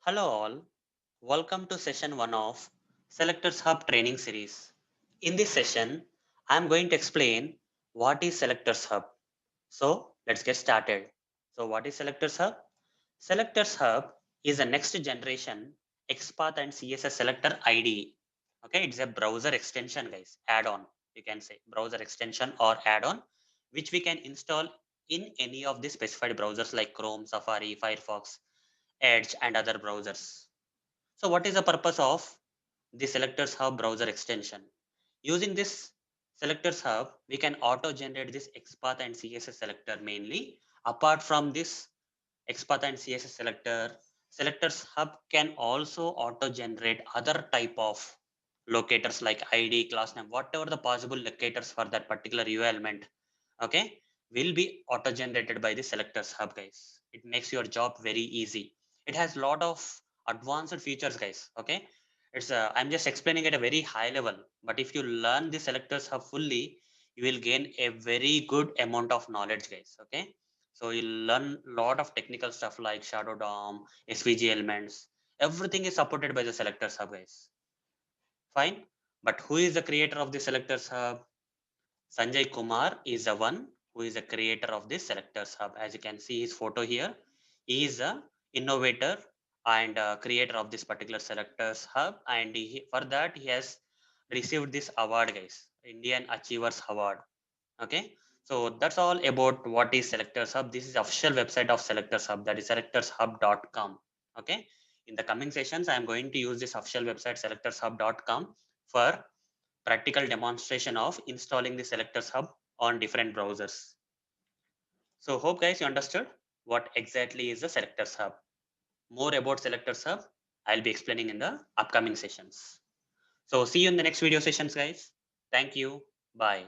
Hello all, welcome to session 1 of Selectors Hub training series. In this session, I am going to explain what is Selectors Hub. So let's get started. So what is Selectors Hub? Selectors Hub is a next generation XPath and CSS selector IDE. Okay, it's a browser extension guys, add-on. You can say browser extension or add-on which we can install in any of the specified browsers like Chrome, Safari, Firefox, Edge and other browsers. So what is the purpose of the Selectors Hub browser extension? Using this Selectors Hub, we can auto-generate this XPath and CSS selector mainly. Apart from this XPath and CSS selector, Selectors Hub can also auto-generate other type of locators like ID, class name, whatever the possible locators for that particular UI element, okay, will be auto-generated by the Selectors Hub, guys. It makes your job very easy. It has a lot of advanced features, guys. Okay, I'm just explaining at a very high level, but if you learn the Selectors Hub fully, you will gain a very good amount of knowledge, guys. Okay, so you'll learn a lot of technical stuff like Shadow DOM, SVG elements. Everything is supported by the Selectors Hub, guys. Fine. But who is the creator of the Selectors Hub? Sanjay Kumar is the one who is the creator of this Selectors Hub. As you can see his photo here, he is a innovator and creator of this particular Selectors Hub, and for that he has received this award, guys, Indian Achievers Award. Okay, so that's all about what is Selectors Hub. This is official website of Selectors Hub, that is selectorshub.com. Okay, in the coming sessions I am going to use this official website selectorshub.com for practical demonstration of installing the Selectors Hub on different browsers. So hope guys you understood what exactly is the Selectors Hub. More about Selectors Hub I'll be explaining in the upcoming sessions. So see you in the next video sessions, guys. Thank you. Bye.